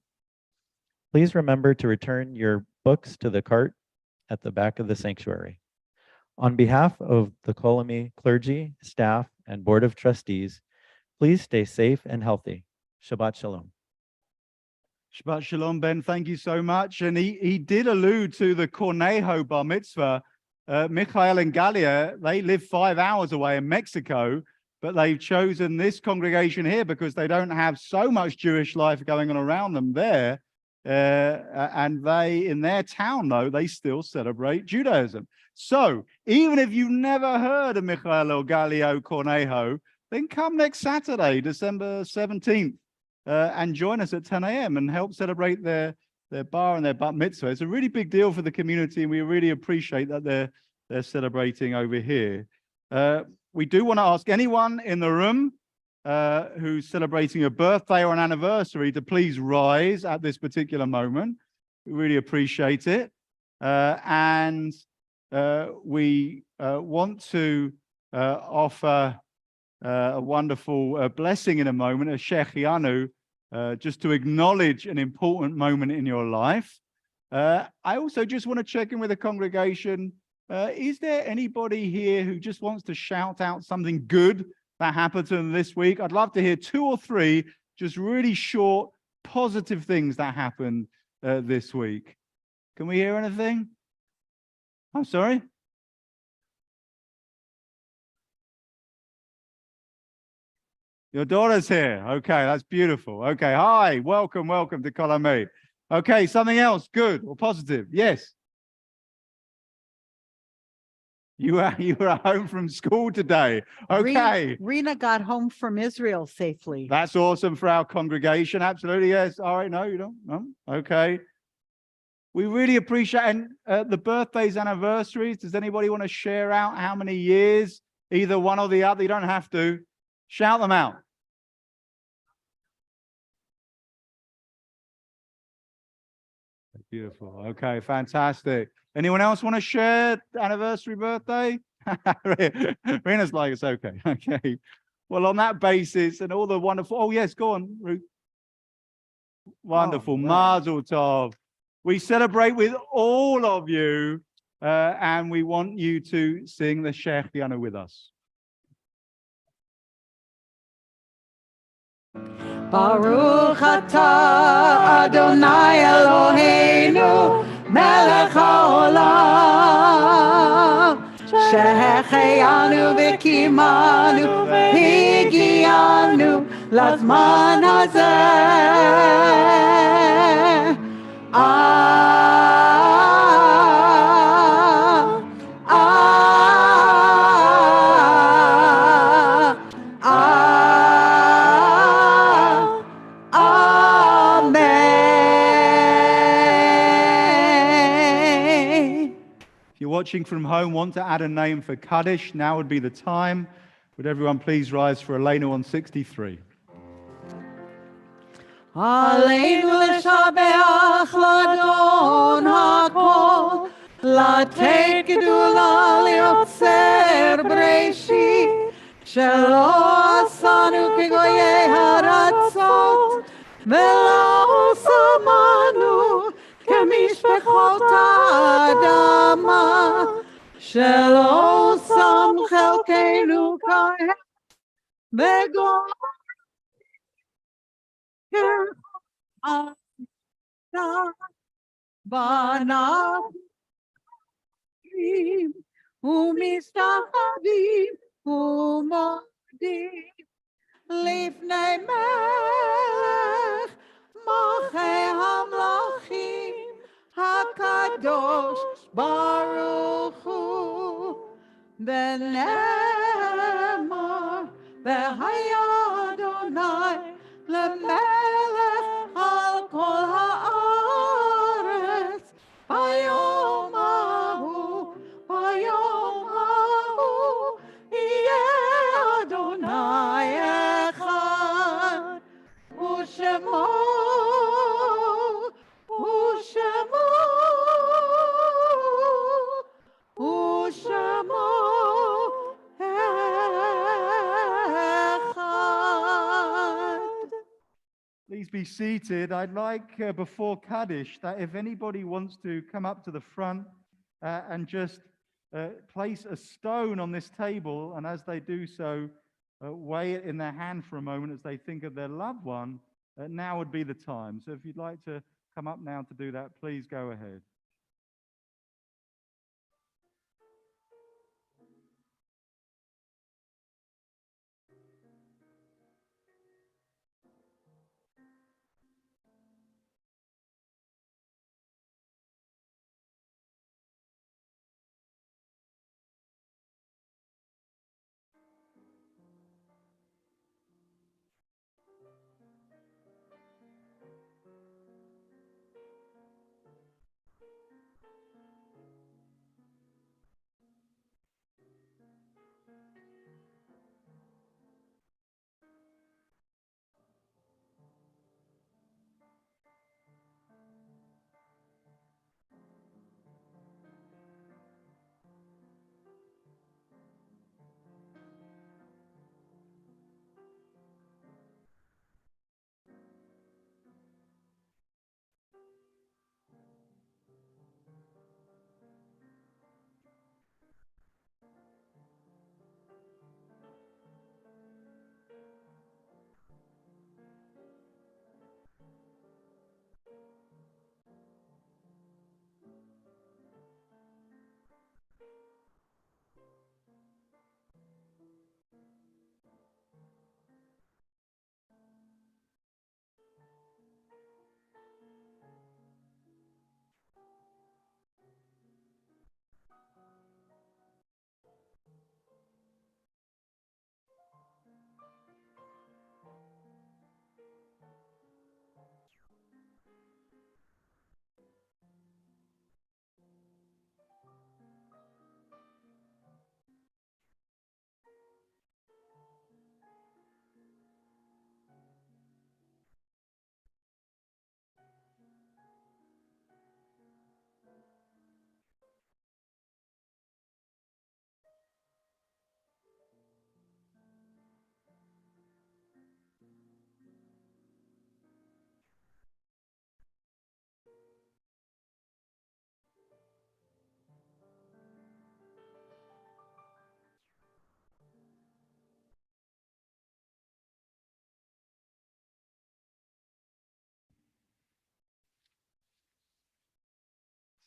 Please remember to return your books to the cart at the back of the sanctuary. On behalf of the Kol Ami clergy, staff, and Board of Trustees, please stay safe and healthy. Shabbat Shalom. Shabbat Shalom, Ben. Thank you so much. And he did allude to the Cornejo bar mitzvah. Michael and Galia, they live 5 hours away in Mexico, but they've chosen this congregation here because they don't have so much Jewish life going on around them there. And they, in their town, though, they still celebrate Judaism. So even if you've never heard of Michael or Galio Cornejo, then come next Saturday, December 17th, and join us at 10 a.m. and help celebrate their bar and their bat mitzvah. It's a really big deal for the community, and we really appreciate that they're celebrating over here. We do want to ask anyone in the room who's celebrating a birthday or an anniversary to please rise at this particular moment. We really appreciate it. And we want to offer a wonderful blessing in a moment, a shechianu, just to acknowledge an important moment in your life. I also just want to check in with the congregation. Is there anybody here who just wants to shout out something good that happened to them this week? I'd love to hear 2 or 3 just really short, positive things that happened this week? Can we hear anything? I'm sorry? Your daughter's here. Okay, that's beautiful. Okay, hi, welcome to Colomé. Okay, something else, good or positive? Yes. You were home from school today. Okay. Rena got home from Israel safely. That's awesome for our congregation. Absolutely, yes. All right, no, you don't. No, okay. We really appreciate and the birthdays, anniversaries. Does anybody want to share out how many years? Either one or the other. You don't have to. Shout them out. Beautiful. Okay, fantastic. Anyone else want to share anniversary birthday? Rena's like, it's okay. Okay. Well, on that basis and all the wonderful, oh yes, go on, Ruth. Wonderful. Mazel tov. We celebrate with all of you and we want you to sing the Shechianu with us. Baruch atah Adonai Eloheinu melech haolam שהחיינו וקיימנו והגיענו לזמן הזה. Watching from home, want to add a name for Kaddish, now would be the time. Would everyone please rise for Elena 163? עלינו לשבח לאדון הכל, לתת גדולה ליוצר בראשית, שלא עשנו כגויי הארצות, ולא שמנו כמשפחות האדמה, שלא שם חלקנו כעת בגוי בניו ומסתחווים ומודים לפני מלך מלכי המלכים הקדוש ברוך הוא, ונאמר והיה אדוני למלך על כל הארץ ביום ההוא, ביום ההוא יהיה אדוני אחד ושמו Please be seated. I'd like, before Kaddish, that if anybody wants to come up to the front and just place a stone on this table, and as they do so, weigh it in their hand for a moment as they think of their loved one, now would be the time. So if you'd like to come up now to do that, please go ahead.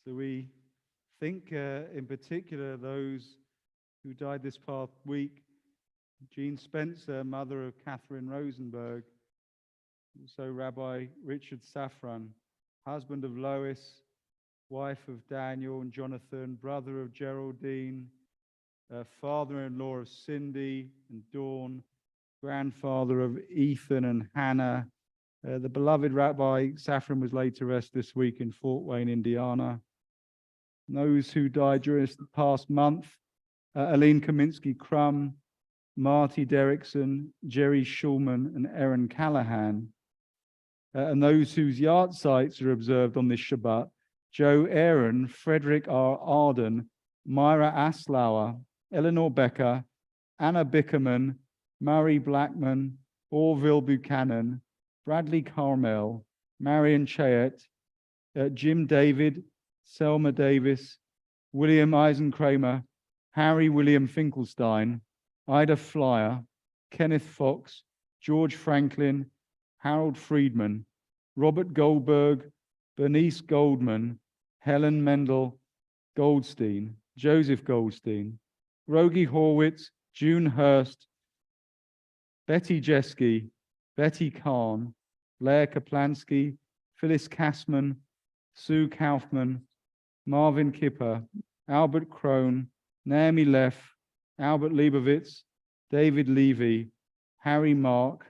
So we think in particular those who died this past week, Jean Spencer, mother of Catherine Rosenberg, also Rabbi Richard Safran, husband of Lois, wife of Daniel and Jonathan, brother of Geraldine, father-in-law of Cindy and Dawn, grandfather of Ethan and Hannah. The beloved Rabbi Safran was laid to rest this week in Fort Wayne, Indiana. Those who died during this past month, Aline Kaminsky-Crum, Marty Derrickson, Jerry Schulman, and Erin Callahan. And those whose yard sites are observed on this Shabbat, Joe Aaron, Frederick R. Arden, Myra Aslauer, Eleanor Becker, Anna Bickerman, Murray Blackman, Orville Buchanan, Bradley Carmel, Marion Chayet, Jim David, Selma Davis, William Eisenkramer, Harry William Finkelstein, Ida Flyer, Kenneth Fox, George Franklin, Harold Friedman, Robert Goldberg, Bernice Goldman, Helen Mendel Goldstein, Joseph Goldstein, Rogie Horwitz, June Hurst, Betty Jeske, Betty Kahn, Blair Kaplansky, Phyllis Kassman, Sue Kaufman, Marvin Kipper, Albert Crone, Naomi Leff, Albert Leibovitz, David Levy, Harry Mark,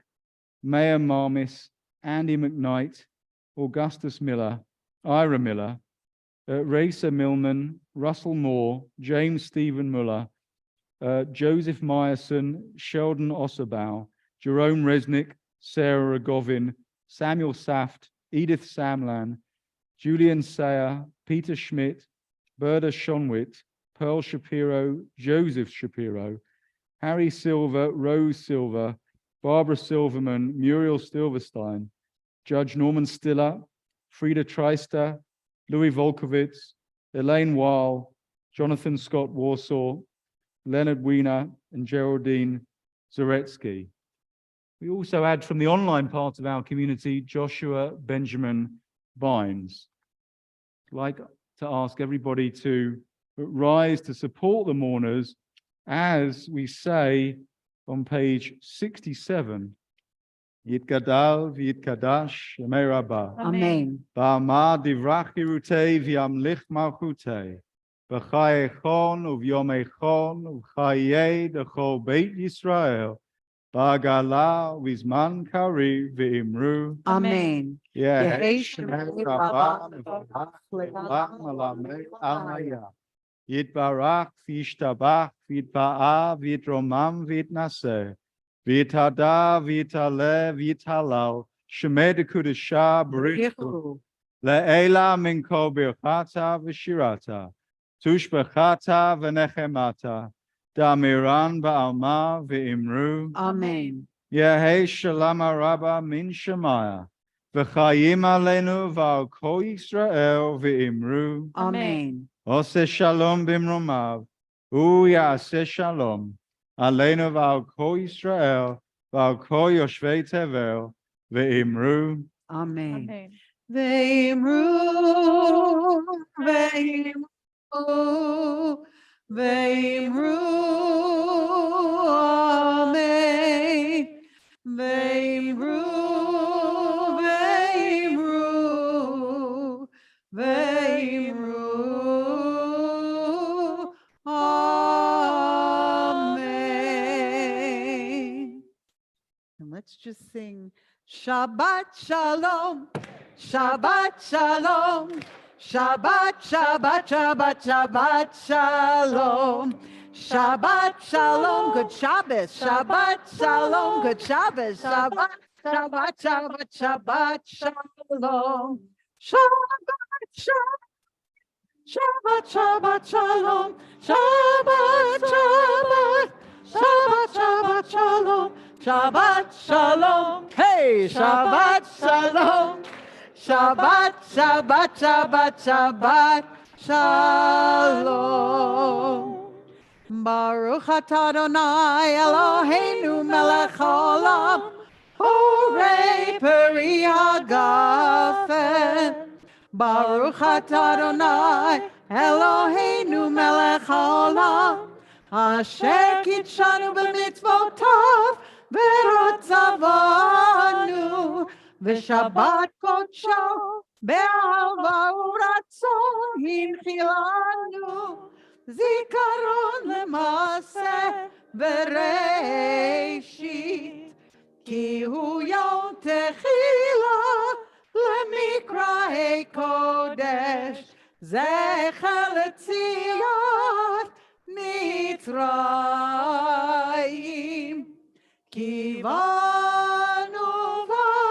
Mayor Marmis, Andy McKnight, Augustus Miller, Ira Miller, Racer Millman, Russell Moore, James Stephen Muller, Joseph Meyerson, Sheldon Ossobaugh, Jerome Resnick, Sarah Ragovin, Samuel Saft, Edith Samlan, Julian Sayer, Peter Schmidt, Berta Schonwit, Pearl Shapiro, Joseph Shapiro, Harry Silver, Rose Silver, Barbara Silverman, Muriel Silverstein, Judge Norman Stiller, Frida Treister, Louis Volkovitz, Elaine Weil, Jonathan Scott Warsaw, Leonard Wiener, and Geraldine Zaretsky. We also add from the online part of our community, Joshua Benjamin Bynes. I'd like to ask everybody to rise to support the mourners as we say on page 67, Yitgadal v'yitkadash Yemei Rabbah. Amen. Ba'amad divrach Yerutei v'yamlich malchutei. B'chai echon u'v'yom echon u'chayei d'chol Beit Yisrael. Ba'gala v'zman kari v'imru. Amen. Yehei Shemei Rabbah v'vach le'olam alamei almaya. Yitbarach v'yishtabach v'yitba'a v'yitromam v'yitnaseh. V'yitada v'yitale v'yitalal. Shemei dekudesha b'richu. Le'ela min kol birchata v'shirata. Tushbechata v'nechemata. Damiran ba'alma v'imru. Amen. Yehei shalom rabba min shemaya. V'chayim aleinu v'al kol Yisrael v'imru. Amen. Ose shalom bimromav. Ya'aseh shalom. Aleinu v'al kol Yisrael v'al kol yoshvei tevel v'imru. Amen. Amen. Ve'imru, ve'imru, ve'imru, amen. Ve'imru, ve'imru, ve'imru, amen. And let's just sing Shabbat Shalom, Shabbat Shalom, Shabbat, Shabbat, Shabbat, Shabbat Shalom. Shabbat Shalom, good Shabbos. Shabbat Shalom, good Shabbos. Shabbat, Shabbat, Shabbat, Shabbat Shalom. Shabbat Shalom. Shabbat, Shabbat, Shalom. Shabbat, Shabbat. Shabbat, Shabbat, Shalom. Shabbat, Shalom. Hey, Shabbat, Shalom. Shabbat, Shabbat, Shabbat, Shabbat, Shalom. Baruch atah Adonai Eloheinu melech haolam. Horei peri hagafen. Baruch atah Adonai, Eloheinu melech haolam, asher kitshanu b'mitzvotav, v'ratzavanu, v'shabbat kodsho, be'ahava u'ratzon hinchilanu, zikaron lema'aseh v'reishit, ki hu yom techila למקראי קודש, זכר לציון מצרים. כי באנו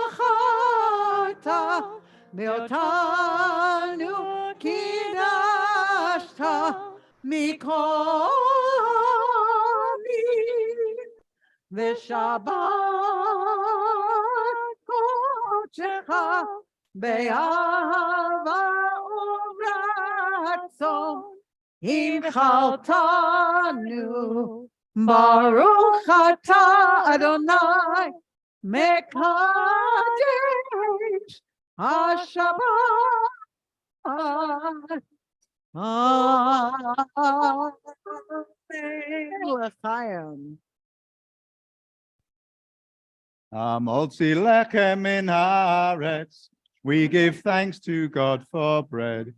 בחרת, ואותנו קידשת מכל עמים, ושבת קודשך באהבה וברצון הנחלתנו. ברוך אתה אדוני מקדש השבת. אמן לחיים. Motzi lechem min haaretz. We give thanks to God for bread.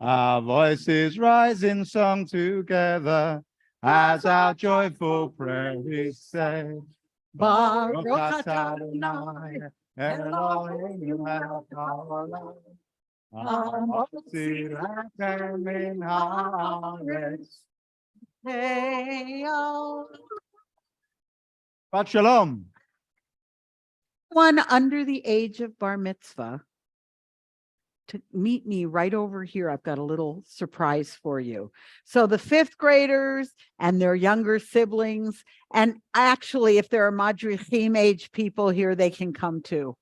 Our voices rise in song together as our joyful prayer is said. Baruch atah Adonai, Eloheinu melech haolam. Motzi lechem min haaretz. Shabbat Shalom. One under the age of bar mitzvah to meet me right over here. I've got a little surprise for you. So the fifth graders and their younger siblings, and actually if there are madrichim age people here, they can come too.